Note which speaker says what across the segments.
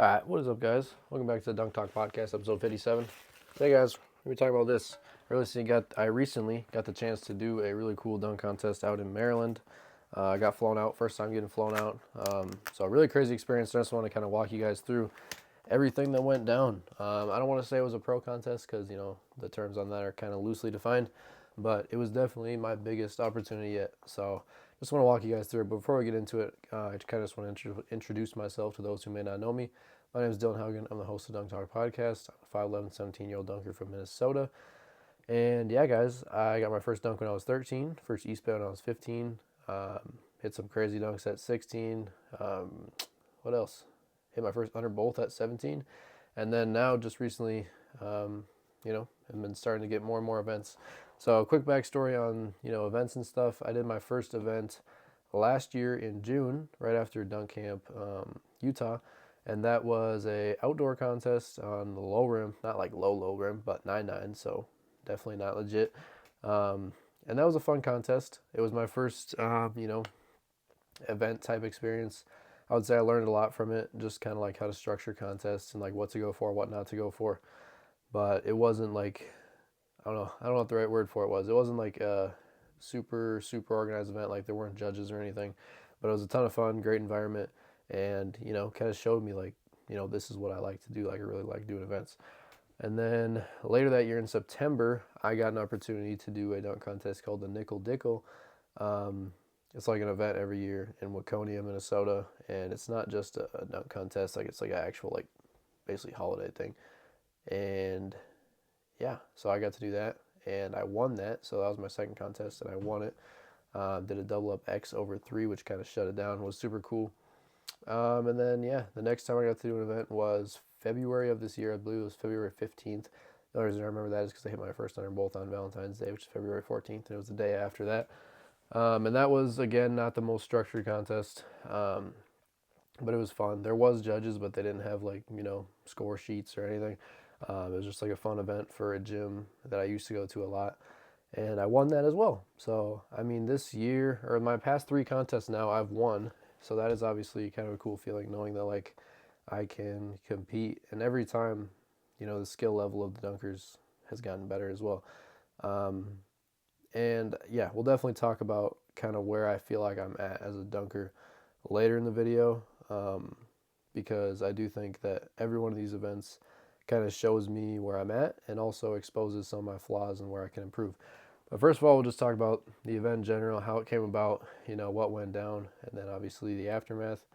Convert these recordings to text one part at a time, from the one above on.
Speaker 1: All right, what is up, guys? Welcome back to the Dunk Talk Podcast, episode 57. Hey, guys, we're talking about this. I recently got the chance to do a really cool dunk contest out in Maryland. I got flown out, first time getting flown out. So a really crazy experience. I just want to kind of walk you guys through everything that went down. I don't want to say it was a pro contest because, the terms on that are kind of loosely defined, but it was definitely my biggest opportunity yet. So just want to walk you guys through it. But before we get into it, I kind of just want to introduce myself to those who may not know me. My name is Dylan Haugen. I'm the host of Dunk Talk Podcast. I'm a 5'11", 17-year-old dunker from Minnesota. And yeah, guys, I got my first dunk when I was 13, first Eastbound when I was 15. Hit some crazy dunks at 16. What else? Hit my first under both at 17. And then now, just recently, I've been starting to get more and more events. So, a quick backstory on, events and stuff. I did my first event last year in June, right after Dunk Camp, Utah. And that was a outdoor contest on the low rim, not like low rim, but 9-9, so definitely not legit. And that was a fun contest. It was my first, event type experience. I would say I learned a lot from it, just kind of like how to structure contests and like what to go for, what not to go for. But it wasn't like, I don't know what the right word for it was. It wasn't like a super organized event, like there weren't judges or anything. But it was a ton of fun, great environment, and kind of showed me like, this is what I like to do. Like I really like doing events. And then later that year in September, I got an opportunity to do a dunk contest called the Nickel Dickle. It's like an event every year in Waconia, Minnesota, and it's not just a dunk contest. Like it's like an actual like basically holiday thing. And yeah, so I got to do that, and I won that. So that was my second contest, and I won it. Did a double up X over 3, which kind of shut it down. It was super cool. And then yeah, the next time I got to do an event was February of this year. I believe it was February 15th. The only reason I remember that is because I hit my first under both on Valentine's Day, which is February 14th, and it was the day after that. And that was again not the most structured contest, but it was fun. There was judges, but they didn't have like score sheets or anything. It was just like a fun event for a gym that I used to go to a lot, and I won that as well. So I mean, this year or my past 3 contests now, I've won. So that is obviously kind of a cool feeling knowing that like I can compete, and every time, the skill level of the dunkers has gotten better as well. Um, and yeah, we'll definitely talk about kind of where I feel like I'm at as a dunker later in the video, because I do think that every one of these events kind of shows me where I'm at and also exposes some of my flaws and where I can improve. But first of all, we'll just talk about the event in general, how it came about, what went down, and then obviously the aftermath.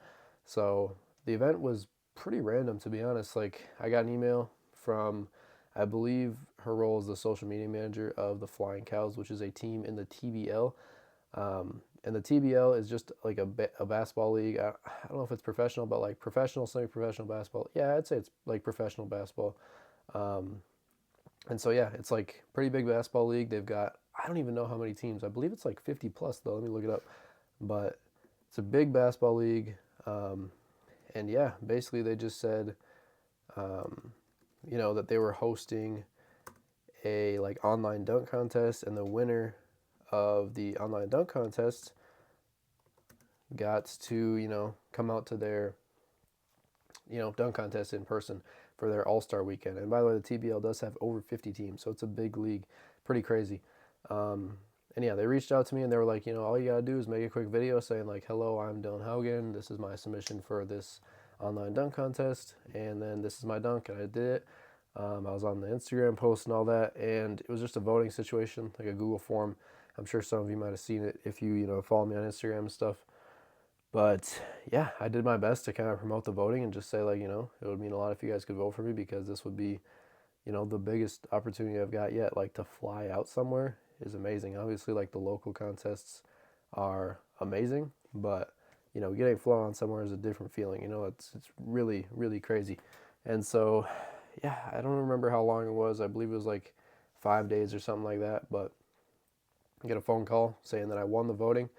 Speaker 1: So the event was pretty random, to be honest. Like I got an email from, I believe her role is the social media manager of the Flying Cows, which is a team in the TBL. And the TBL is just like a basketball league. I don't know if it's professional, but like professional, semi-professional basketball. Yeah, I'd say it's like professional basketball. Um, and so yeah, it's like pretty big basketball league. They've got, I don't even know how many teams. I believe it's like 50 plus though. Let me look it up. But it's a big basketball league. And yeah, basically they just said, um, that they were hosting a like online dunk contest, and the winner of the online dunk contest got to come out to their dunk contest in person for their All-Star Weekend. And by the way, the TBL does have over 50 teams, so it's a big league, pretty crazy. And yeah, they reached out to me and they were like, all you gotta do is make a quick video saying like, hello, I'm Dylan Haugen. This is my submission for this online dunk contest, and then this is my dunk, and I did it. I was on the Instagram post and all that, and it was just a voting situation, like a Google form. I'm sure some of you might have seen it if you follow me on Instagram and stuff. But yeah, I did my best to kind of promote the voting and just say like, it would mean a lot if you guys could vote for me, because this would be, the biggest opportunity I've got yet. Like to fly out somewhere is amazing. Obviously, like the local contests are amazing, but getting flown on somewhere is a different feeling. It's really really crazy. And so, yeah, I don't remember how long it was. I believe it was like 5 days or something like that. But I get a phone call saying that I won the voting,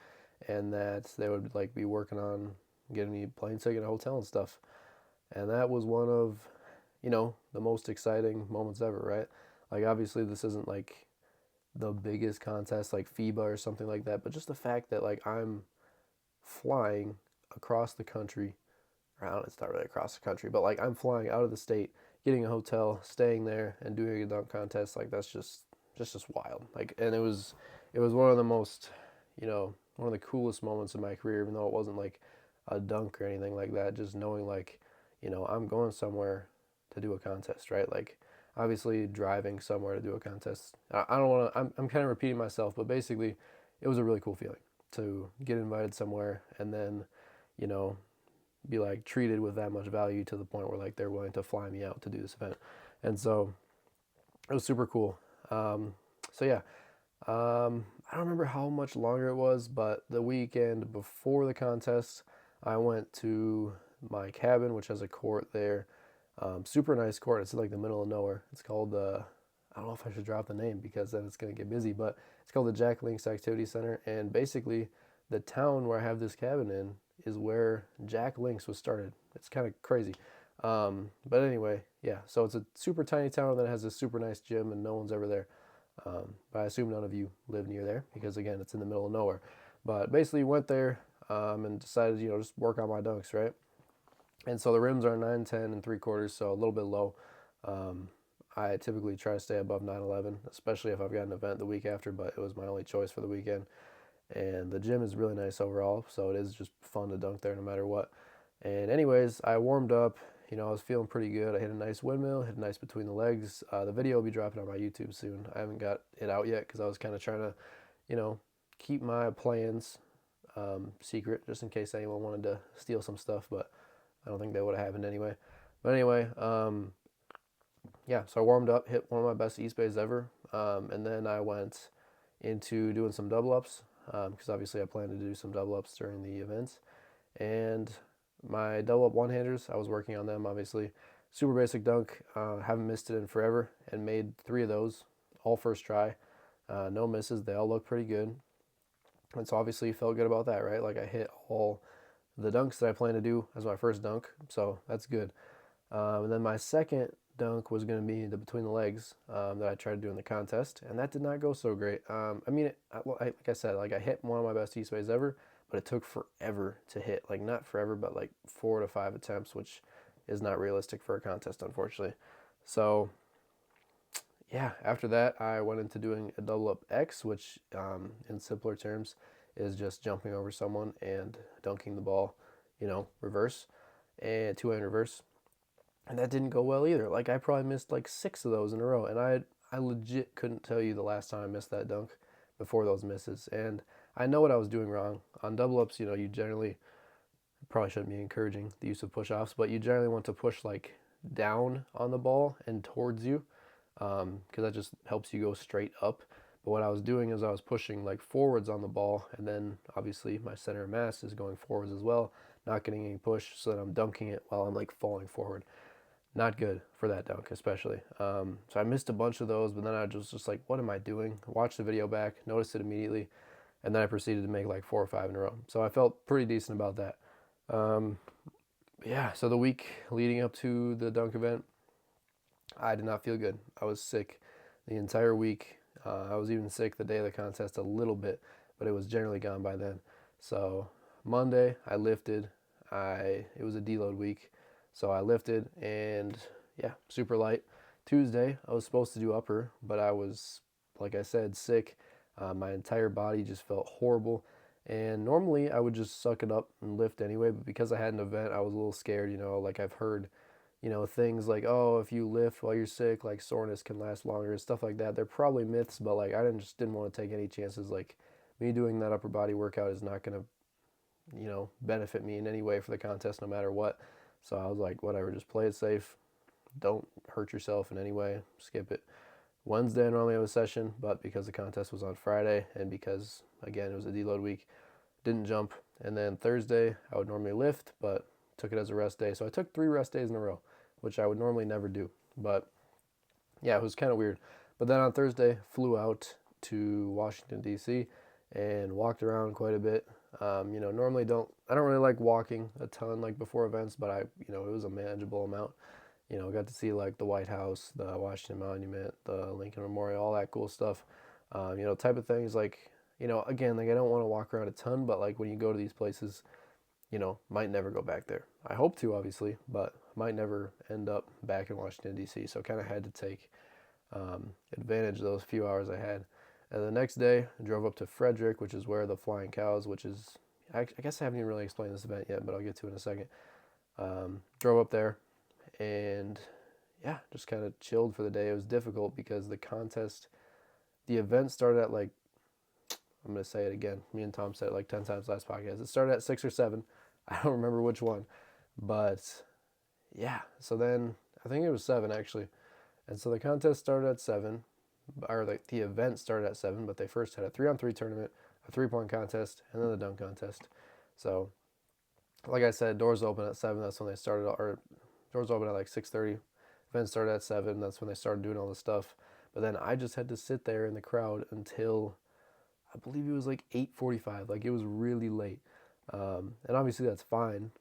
Speaker 1: and that they would like be working on getting me plane ticket and hotel and stuff. And that was one of, the most exciting moments ever, right? Like obviously this isn't like the biggest contest like FIBA or something like that, but just the fact that like I'm flying across the country or I don't know, it's not really across the country, but like I'm flying out of the state, getting a hotel, staying there, and doing a dunk contest. Like that's just wild. Like, and it was one of the most, one of the coolest moments of my career, even though it wasn't like a dunk or anything like that. Just knowing like, I'm going somewhere to do a contest, right? Like, obviously driving somewhere to do a contest. I don't want to. I'm kind of repeating myself, but basically, it was a really cool feeling to get invited somewhere and then, you know, be like treated with that much value to the point where like they're willing to fly me out to do this event. And so it was super cool. So yeah, I don't remember how much longer it was, but the weekend before the contest, I went to my cabin, which has a court there. Super nice court. It's in like the middle of nowhere. It's called I don't know if I should drop the name because then it's gonna get busy, but it's called the Jack Links Activity Center. And basically, the town where I have this cabin in is where Jack Links was started. It's kind of crazy. But anyway, yeah. So it's a super tiny town that has a super nice gym, and no one's ever there. But I assume none of you live near there because again, it's in the middle of nowhere. But basically, went there and decided, just work on my dunks, right? And so the rims are 9, 10, and 3/4, so a little bit low. Um, I typically try to stay above 9, 11, especially if I've got an event the week after, but it was my only choice for the weekend. And the gym is really nice overall, so it is just fun to dunk there no matter what. And anyways, I warmed up. I was feeling pretty good. I hit a nice windmill, hit a nice between the legs. The video will be dropping on my YouTube soon. I haven't got it out yet because I was kind of trying to, you know, keep my plans secret just in case anyone wanted to steal some stuff, but I don't think that would have happened anyway. But anyway, yeah, so I warmed up, hit one of my best East Bays ever, and then I went into doing some double ups because obviously I plan to do some double ups during the events. And my double up one handers, I was working on them obviously. Super basic dunk, haven't missed it in forever, and made three of those, all first try. No misses, they all look pretty good. And so obviously felt good about that, right? Like I hit all the dunks that I plan to do as my first dunk, so that's good. And then my second dunk was going to be the between the legs that I tried to do in the contest, and that did not go so great. I mean, like I said, like I hit one of my best East Ways ever, but it took forever to hit. Like not forever, but like 4 to 5 attempts, which is not realistic for a contest, unfortunately. So yeah, after that, I went into doing a double up X, which in simpler terms is just jumping over someone and dunking the ball, reverse and two-hand reverse, and that didn't go well either. Like I probably missed like six of those in a row, and I legit couldn't tell you the last time I missed that dunk before those misses. And I know what I was doing wrong on double ups. You generally probably shouldn't be encouraging the use of push offs, but you generally want to push like down on the ball and towards you because that just helps you go straight up. But what I was doing is I was pushing like forwards on the ball, and then obviously my center of mass is going forwards as well, not getting any push, so that I'm dunking it while I'm like falling forward. Not good for that dunk, especially. So I missed a bunch of those, but then I was just like, what am I doing? Watched the video back, noticed it immediately, and then I proceeded to make like 4 or 5 in a row. So I felt pretty decent about that. Um, yeah, so the week leading up to the dunk event, I did not feel good. I was sick the entire week. I was even sick the day of the contest a little bit, but it was generally gone by then. So Monday I lifted. It was a deload week, so I lifted and yeah, super light. Tuesday I was supposed to do upper, but I was, like I said, sick. My entire body just felt horrible. And normally I would just suck it up and lift anyway, but because I had an event, I was a little scared. Like I've heard things like, oh, if you lift while you're sick, like soreness can last longer and stuff like that. They're probably myths, but like I just didn't want to take any chances. Like me doing that upper body workout is not gonna, benefit me in any way for the contest, no matter what. So I was like, whatever, just play it safe. Don't hurt yourself in any way. Skip it. Wednesday I normally have a session, but because the contest was on Friday and because again it was a deload week, didn't jump. And then Thursday I would normally lift, but took it as a rest day. So I took 3 rest days in a row, which I would normally never do. But yeah, it was kind of weird. But then on Thursday, flew out to Washington D.C. and walked around quite a bit. Normally I don't really like walking a ton like before events, but it was a manageable amount. Got to see like the White House, the Washington Monument, the Lincoln Memorial, all that cool stuff. Type of things like, again, like I don't want to walk around a ton, but like when you go to these places, might never go back there. I hope to, obviously, but might never end up back in Washington, D.C. So kind of had to take advantage of those few hours I had. And the next day, I drove up to Frederick, which is where the Flying Cows, which is, I guess I haven't even really explained this event yet, but I'll get to it in a second. Drove up there and yeah, just kind of chilled for the day. It was difficult because the event started at like, I'm going to say it again. Me and Tom said it like 10 times last podcast. It started at 6 or 7. I don't remember which one. But yeah, so then I think it was 7 actually. And so the contest started at 7, or like the event started at 7, but they first had a 3-on-3 tournament, a 3-point contest, and then the dunk contest. So, like I said, doors open at 7. That's when they started, or doors open at like 6:30. Event started at 7. That's when they started doing all the stuff. But then I just had to sit there in the crowd until I believe it was like 8:45. Like it was really late. And obviously that's fine.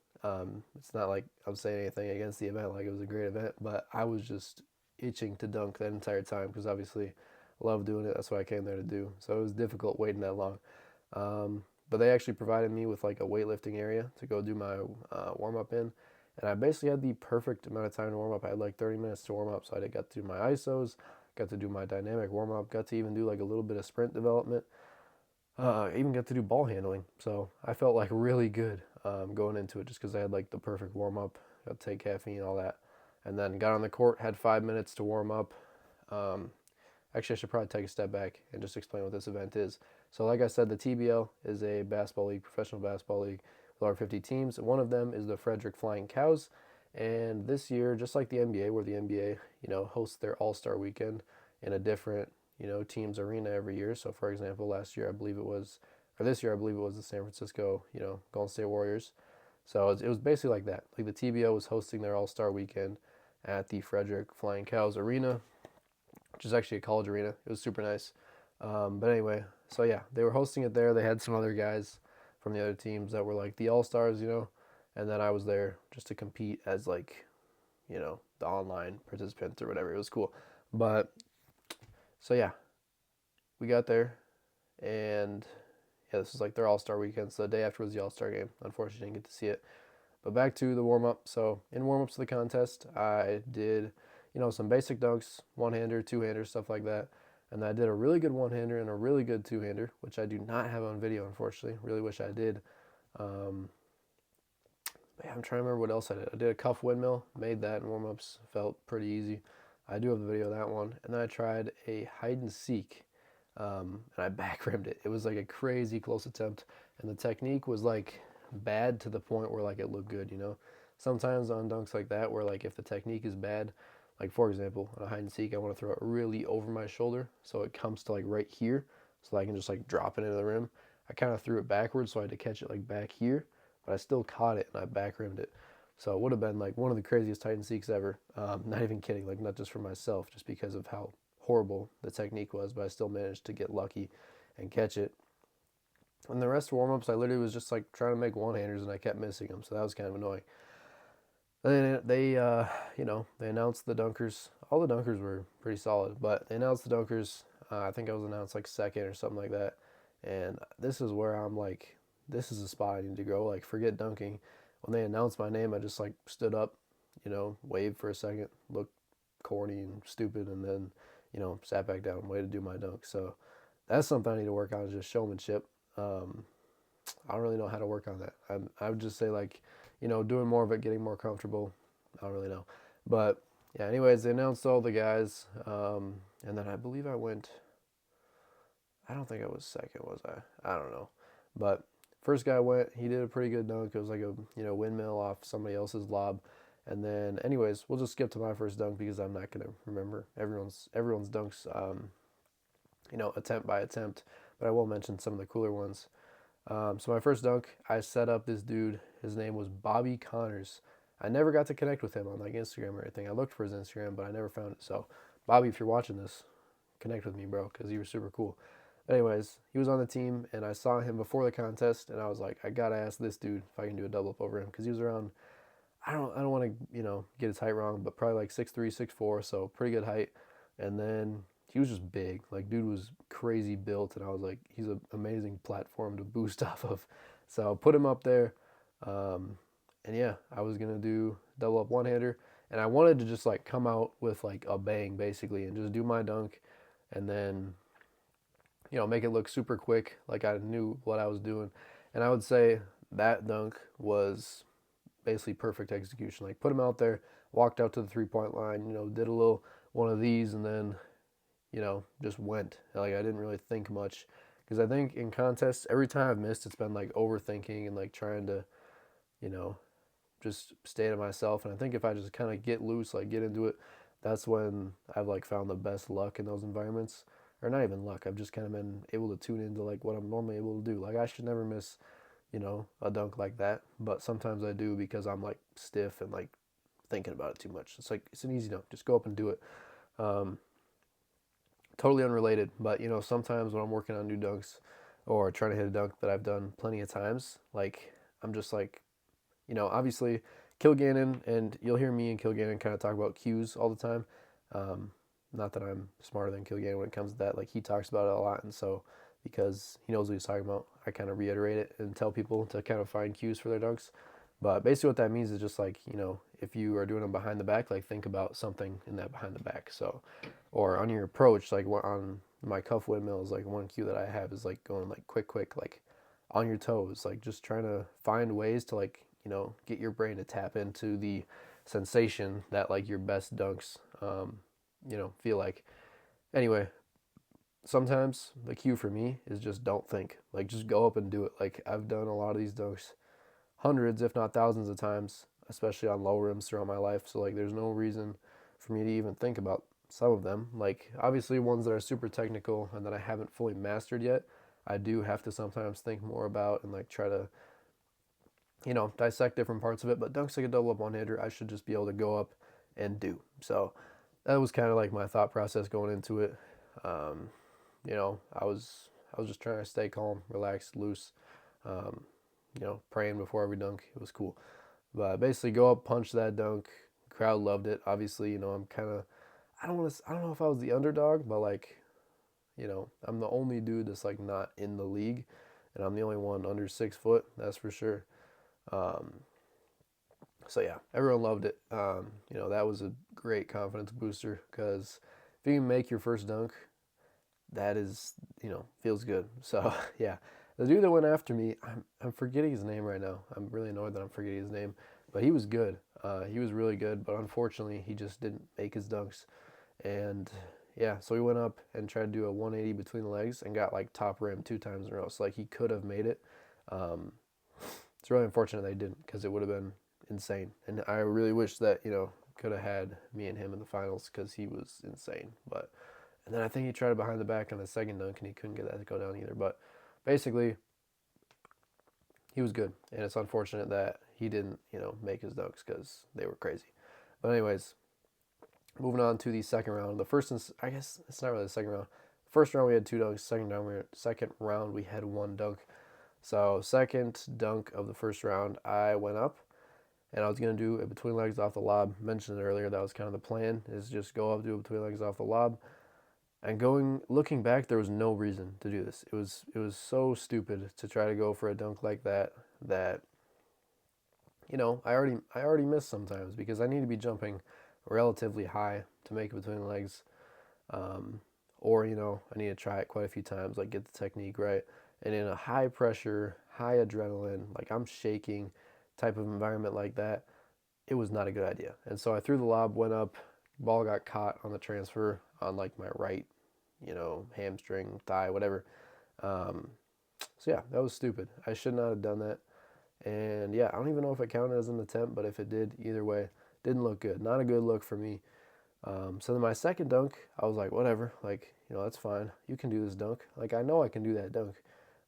Speaker 1: It's not like I'm saying anything against the event. Like it was a great event, but I was just itching to dunk that entire time because obviously I love doing it. That's what I came there to do. So it was difficult waiting that long. But they actually provided me with like a weightlifting area to go do my warm up in. And I basically had the perfect amount of time to warm up. I had like 30 minutes to warm up. So I got to do my ISOs, got to do my dynamic warm up, got to even do like a little bit of sprint development. Even got to do ball handling. So I felt like really good going into it just because I had like the perfect warm up, got to take caffeine, all that. And then got on the court, had 5 minutes to warm up. Um, Actually, I should probably take a step back and just explain what this event is. So, like I said, the TBL is a basketball league, professional basketball league with over 50 teams. One of them is the Frederick Flying Cows. And this year, just like the NBA, where the NBA, hosts their All-Star Weekend in a different, team's arena every year. So, for example, last year I believe it was, or this year I believe it was the San Francisco, Golden State Warriors. So it was basically like that. Like the TBO was hosting their All-Star Weekend at the Frederick Flying Cows Arena, which is actually a college arena. It was super nice. But anyway, so yeah, they were hosting it there. They had some other guys from the other teams that were like the All Stars, and then I was there just to compete as like, the online participant or whatever. It was cool. But so yeah, we got there, and yeah, this was like their All Star weekend. So the day after was the All Star game. Unfortunately, didn't get to see it. But back to the warm up. So in warm ups of the contest, I did, some basic dunks, one hander, two hander, stuff like that. And I did a really good one hander and a really good two hander, which I do not have on video, unfortunately. Really wish I did. But yeah, I'm trying to remember what else I did. I did a cuff windmill, made that in warm ups, felt pretty easy. I do have the video of that one. And then I tried a hide and seek, and I back rimmed it. It was like a crazy close attempt, and the technique was like bad to the point where like it looked good. Sometimes on dunks like that, where like if the technique is bad, like for example, on a hide and seek, I want to throw it really over my shoulder so it comes to like right here, so that I can just like drop it into the rim. I kind of threw it backwards, so I had to catch it like back here, but I still caught it and I back rimmed it. So it would have been like one of the craziest hide and seeks ever. Not even kidding, like not just for myself, just because of how horrible the technique was, but I still managed to get lucky and catch it. And the rest of warm ups, I literally was just like trying to make one handers and I kept missing them, so that was kind of annoying. And then they announced the dunkers. All the dunkers were pretty solid, but they announced the dunkers. I think I was announced like second or something like that. And this is where I'm like, this is the spot I need to go. Like, forget dunking. When they announced my name, I just like stood up, waved for a second, looked corny and stupid, and then, sat back down, waited to do my dunk. So that's something I need to work on, is just showmanship. I don't really know how to work on that. I would just say like, doing more of it, getting more comfortable. I don't really know. But yeah, anyways, they announced all the guys. And then I believe I don't think I was second, was I? I don't know. But first guy went, he did a pretty good dunk. It was like a, windmill off somebody else's lob. And then anyways, we'll just skip to my first dunk because I'm not going to remember everyone's dunks, attempt by attempt. But I will mention some of the cooler ones. So my first dunk, I set up this dude. His name was Bobby Connors. I never got to connect with him on like Instagram or anything. I looked for his Instagram, but I never found it. So, Bobby, if you're watching this, connect with me, bro, because he was super cool. Anyways, he was on the team, and I saw him before the contest, and I was like, I gotta ask this dude if I can do a double up over him, because he was around. I don't want to get his height wrong, but probably like 6'3", 6'4", so pretty good height. And then he was just big. Like, dude was crazy built, and I was like, he's an amazing platform to boost off of. So put him up there. Um, and yeah, I was gonna do double up one hander, and I wanted to just like come out with like a bang basically, and just do my dunk, and then make it look super quick, like I knew what I was doing. And I would say that dunk was basically perfect execution. Like put him out there, walked out to the 3 point line, did a little one of these, and then just went. Like I didn't really think much because I think in contests, every time I've missed, it's been like overthinking and like trying to, you know, just stay to myself. And I think if I just kind of get loose, like get into it, that's when I've like found the best luck in those environments. Or not even luck. I've just kind of been able to tune into like what I'm normally able to do. Like I should never miss, a dunk like that. But sometimes I do because I'm like stiff and like thinking about it too much. It's like it's an easy dunk. Just go up and do it. Um, totally unrelated, but sometimes when I'm working on new dunks or trying to hit a dunk that I've done plenty of times, like I'm just like, obviously Kilgannon, and you'll hear me and Kilgannon kind of talk about cues all the time. Um, Not that I'm smarter than Kilgannon when it comes to that. Like he talks about it a lot, and so because he knows what he's talking about, I kind of reiterate it and tell people to kind of find cues for their dunks. But basically, what that means is just like if you are doing them behind the back, like think about something in that behind the back. So, or on your approach, like on my cuff windmills, like one cue that I have is like going like quick, like on your toes, like just trying to find ways to like get your brain to tap into the sensation that like your best dunks feel like. Anyway, sometimes the cue for me is just don't think, like just go up and do it. Like I've done a lot of these dunks hundreds if not thousands of times, especially on low rims throughout my life, so like there's no reason for me to even think about some of them. Like obviously ones that are super technical and that I haven't fully mastered yet, I do have to sometimes think more about and like try to dissect different parts of it. But dunks like a double up one hander, I should just be able to go up and do. So that was kind of like my thought process going into it. Um, I was just trying to stay calm, relaxed, loose. Um, praying before every dunk. It was cool. But basically, go up, punch that dunk. Crowd loved it. Obviously, I'm kind of. I don't know if I was the underdog, but like, I'm the only dude that's like not in the league, and I'm the only one under 6 foot. That's for sure. Um, so yeah, everyone loved it. That was a great confidence booster because if you can make your first dunk, that is, feels good. So yeah, the dude that went after me, I'm forgetting his name right now. I'm really annoyed that I'm forgetting his name, but he was good. He was really good, but unfortunately, he just didn't make his dunks. And yeah, so he went up and tried to do a 180 between the legs and got like top rim 2 times in a row. So like he could have made it. Um, it's really unfortunate they didn't because it would have been insane. And I really wish that could have had me and him in the finals because he was insane. But and then I think he tried it behind the back on the second dunk and he couldn't get that to go down either. But basically, he was good, and it's unfortunate that he didn't make his dunks because they were crazy. But anyways, moving on to the second round. The first, I guess it's not really the second round. First round we had 2 dunks. Second round we had 1 dunk. So second dunk of the first round, I went up and I was gonna do it between legs off the lob. Mentioned it earlier. That was kind of the plan. Is just go up, do it between legs off the lob. And looking back, there was no reason to do this. It was so stupid to try to go for a dunk like that. That I already miss sometimes because I need to be jumping relatively high to make it between the legs. Um, or I need to try it quite a few times, like get the technique right. And in a high pressure, high adrenaline, like I'm shaking type of environment like that, it was not a good idea. And so I threw the lob, went up, ball got caught on the transfer on like my right, hamstring, thigh, whatever. Um, so yeah, that was stupid. I should not have done that. And yeah, I don't even know if it counted as an attempt, but if it did, either way, didn't look good. Not a good look for me. So then my second dunk, I was like, whatever, like, that's fine. You can do this dunk. Like I know I can do that dunk.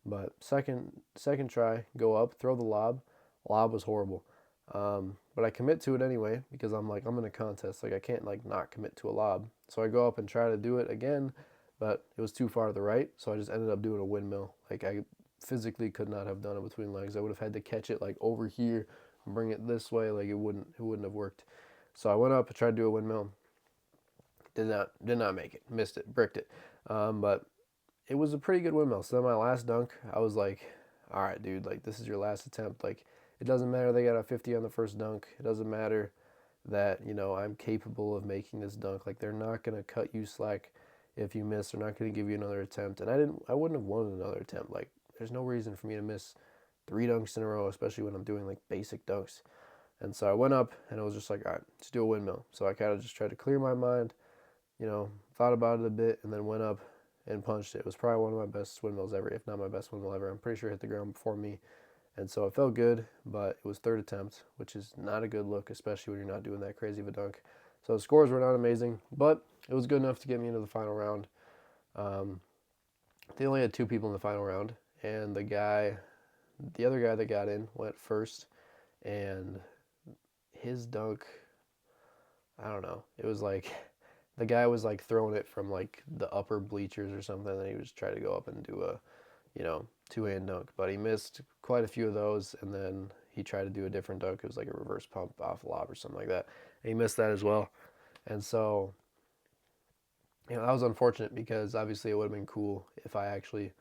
Speaker 1: But second try, go up, throw the lob. Lob was horrible. But I commit to it anyway because I'm like, I'm in a contest. Like I can't like not commit to a lob. So I go up and try to do it again, but it was too far to the right. So I just ended up doing a windmill. Like I physically could not have done it between legs. I would have had to catch it like over here and bring it this way. Like it wouldn't have worked. So I went up and tried to do a windmill. Did not make it. Missed it. Bricked it. But it was a pretty good windmill. So then my last dunk, I was like, all right, dude, like this is your last attempt. Like It doesn't matter they got a 50 on the first dunk. It doesn't matter that, I'm capable of making this dunk. Like, they're not going to cut you slack if you miss. They're not going to give you another attempt. And I wouldn't have wanted another attempt. Like, there's no reason for me to miss 3 dunks in a row, especially when I'm doing like basic dunks. And so I went up and it was just like, all right, let's do a windmill. So I kind of just tried to clear my mind, thought about it a bit, and then went up and punched it. It was probably one of my best windmills ever, if not my best windmill ever. I'm pretty sure it hit the ground before me. And so it felt good, but it was third attempt, which is not a good look, especially when you're not doing that crazy of a dunk. So the scores were not amazing, but it was good enough to get me into the final round. Um, they only had 2 people in the final round, and the other guy that got in went first, and his dunk, I don't know. It was like the guy was like throwing it from like the upper bleachers or something, and he was trying to go up and do a, 2-hand dunk, but he missed quite a few of those, and then he tried to do a different dunk. It was like a reverse pump off lob or something like that, and he missed that as well. And so, that was unfortunate because obviously it would have been cool if I actually,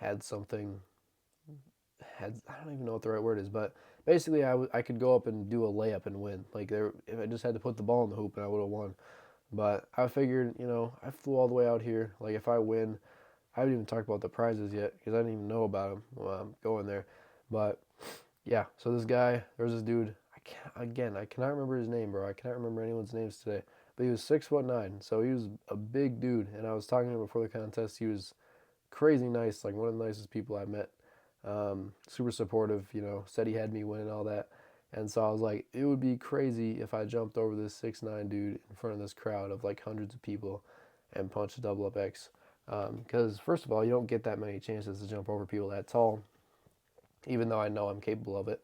Speaker 1: had something had I don't even know what the right word is, but basically I could go up and do a layup and win. Like there, if I just had to put the ball in the hoop and I would have won. But I figured, I flew all the way out here. Like if I win, I haven't even talked about the prizes yet because I didn't even know about them while I'm going there. But yeah, so this guy, there was this dude. I cannot remember his name, bro. I cannot remember anyone's names today. But he was 6'9", so he was a big dude. And I was talking to him before the contest. He was crazy nice, like one of the nicest people I met. Super supportive, said he had me win and all that. And so I was like, it would be crazy if I jumped over this 6'9" dude in front of this crowd of like hundreds of people and punched a double up X. Because first of all, you don't get that many chances to jump over people that tall, even though I know I'm capable of it.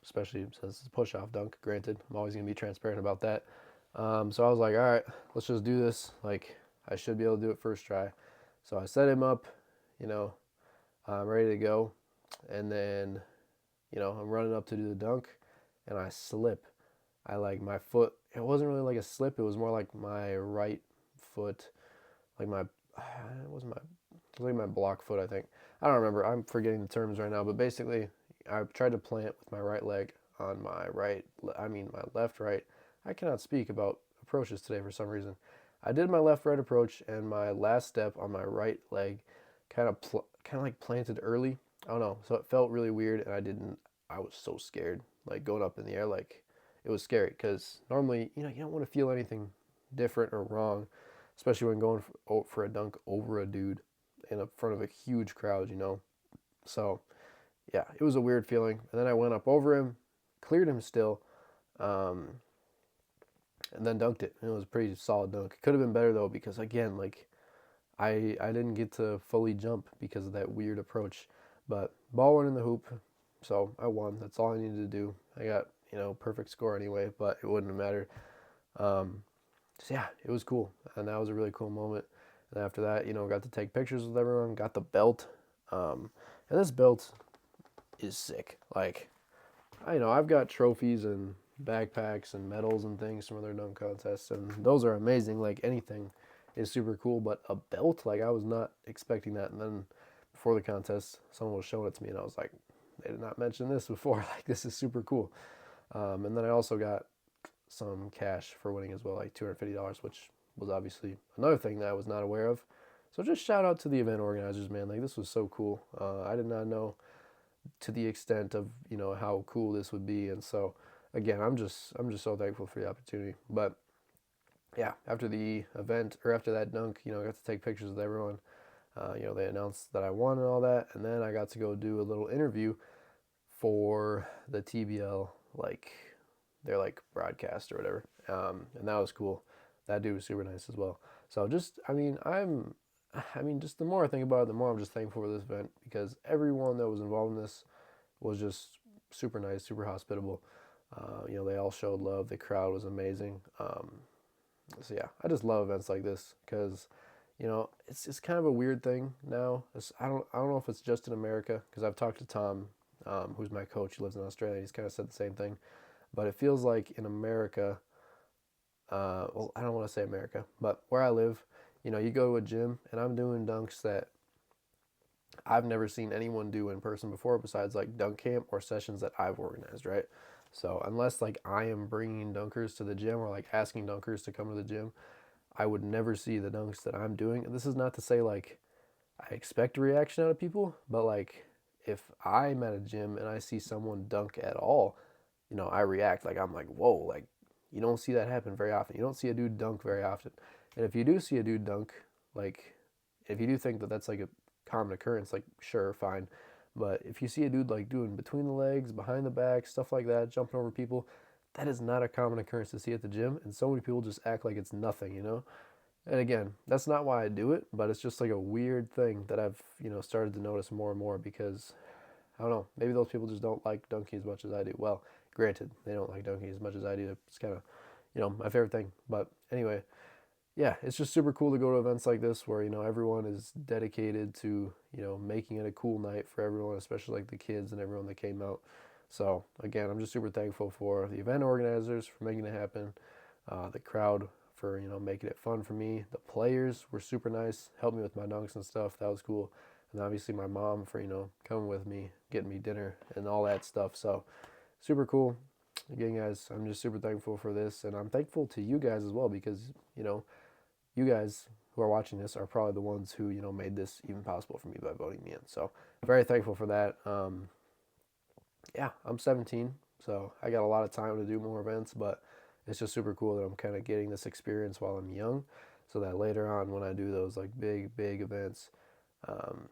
Speaker 1: Especially since it's a push off dunk. Granted, I'm always gonna be transparent about that. So I was like, all right, let's just do this. Like I should be able to do it first try. So I set him up, you know, I'm ready to go. And then, I'm running up to do the dunk and I slip. I like my foot, it wasn't really like a slip, it was more like my right foot, like my, it wasn't my, it was like my block foot, I think. I don't remember, I'm forgetting the terms right now, but basically, I tried to plant with my right leg on my left, right. I cannot speak about approaches today for some reason. I did my left, right approach, and my last step on my right leg kind of like planted early. I don't know. So it felt really weird, and I was so scared, like going up in the air, like it was scary because normally, you don't want to feel anything different or wrong, especially when going for a dunk over a dude in front of a huge crowd. So yeah, it was a weird feeling. And then I went up over him, cleared him still, um, and then dunked it. And it was a pretty solid dunk. Could have been better though because again, like I didn't get to fully jump because of that weird approach. But ball went in the hoop, so I won. That's all I needed to do. I got, perfect score anyway, but it wouldn't have mattered. Um, so yeah, it was cool. And that was a really cool moment. And after that, got to take pictures with everyone, got the belt. And this belt is sick. Like, I've got trophies and backpacks and medals and things from other dunk contests, and those are amazing. Like, anything is super cool, but a belt, like, I was not expecting that. And then before the contest, someone was showing it to me, and I was like, they did not mention this before. Like, this is super cool. And then I also got some cash for winning as well, like $250, which was obviously another thing that I was not aware of. So just shout out to the event organizers, man. Like, this was so cool. I did not know to the extent of how cool this would be, and so again, I'm just so thankful for the opportunity. But yeah, after the event or after that dunk, I got to take pictures with everyone. They announced that I won and all that, and then I got to go do a little interview for the TBL, like their like broadcast or whatever, and that was cool. That dude was super nice as well. So just, just the more I think about it, the more I'm just thankful for this event because everyone that was involved in this was just super nice, super hospitable. They all showed love. The crowd was amazing. So yeah, I just love events like this because, it's kind of a weird thing now. I don't know if it's just in America because I've talked to Tom, who's my coach. He lives in Australia. He's kind of said the same thing, but it feels like in America, well, I don't want to say America, but where I live, you go to a gym and I'm doing dunks that I've never seen anyone do in person before besides like dunk camp or sessions that I've organized, right? So unless like I am bringing dunkers to the gym or like asking dunkers to come to the gym, I would never see the dunks that I'm doing. And this is not to say like I expect a reaction out of people, but like if I'm at a gym and I see someone dunk at all, I react. Like I'm like, whoa, like you don't see that happen very often. You don't see a dude dunk very often. And if you do see a dude dunk, like if you do think that that's like a common occurrence, like sure, fine. But if you see a dude like doing between the legs, behind the back, stuff like that, jumping over people, that is not a common occurrence to see at the gym. And so many people just act like it's nothing. And again, that's not why I do it, but it's just like a weird thing that I've, started to notice more and more because I don't know, maybe those people just don't like dunking as much as I do. Well, granted, they don't like dunking as much as I do. It's kind of, my favorite thing. But anyway, yeah, it's just super cool to go to events like this where, everyone is dedicated to, making it a cool night for everyone, especially like the kids and everyone that came out. So again, I'm just super thankful for the event organizers for making it happen, the crowd for, making it fun for me. The players were super nice, helped me with my dunks and stuff. That was cool. And obviously my mom for, coming with me, getting me dinner and all that stuff. So super cool. Again, guys, I'm just super thankful for this. And I'm thankful to you guys as well because, you guys who are watching this are probably the ones who, made this even possible for me by voting me in. So very thankful for that. Yeah, I'm 17, so I got a lot of time to do more events, but it's just super cool that I'm kind of getting this experience while I'm young so that later on when I do those like big events, um,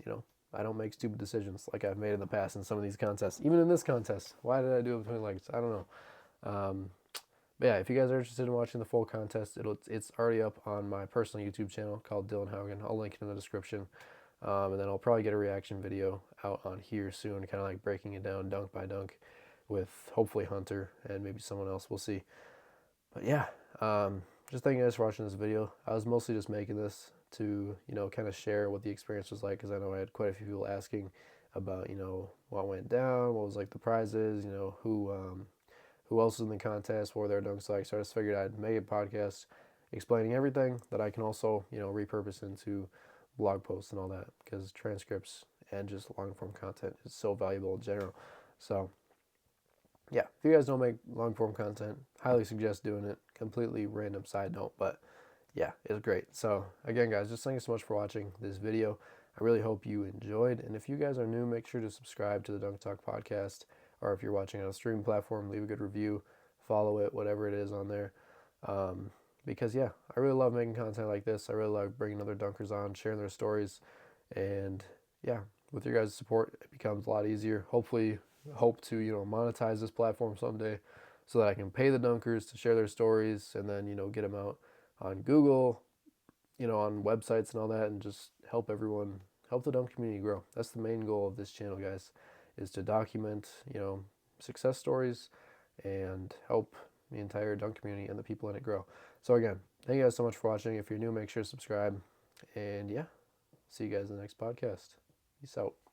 Speaker 1: you know, I don't make stupid decisions like I've made in the past in some of these contests. Even in this contest, why did I do it between legs? I don't know. Um, but yeah, if you guys are interested in watching the full contest, it's already up on my personal YouTube channel called Dylan Haugen. I'll link it in the description. And then I'll probably get a reaction video out on here soon, kind of like breaking it down dunk by dunk with hopefully Hunter and maybe someone else. We'll see. But yeah, just thank you guys for watching this video. I was mostly just making this to, kind of share what the experience was like because I know I had quite a few people asking about, what went down, what was like the prizes, who else is in the contest, what were their dunks like. So I just figured I'd make a podcast explaining everything that I can also, repurpose into blog posts and all that because transcripts and just long form content is so valuable in general. So yeah, if you guys don't make long form content, highly suggest doing it. Completely random side note, but yeah, it's great. So again, guys, just thank you so much for watching this video. I really hope you enjoyed. And if you guys are new, make sure to subscribe to the Dunk Talk podcast. Or if you're watching on a streaming platform, leave a good review, follow it, whatever it is on there. Because yeah, I really love making content like this. I really love bringing other dunkers on, sharing their stories, and yeah, with your guys' support, it becomes a lot easier. Hopefully, hope to monetize this platform someday, so that I can pay the dunkers to share their stories, and then get them out on Google, on websites and all that, and just help everyone, help the dunk community grow. That's the main goal of this channel, guys, is to document success stories and help the entire dunk community and the people in it grow. So again, thank you guys so much for watching. If you're new, make sure to subscribe. And yeah, see you guys in the next podcast. Peace out.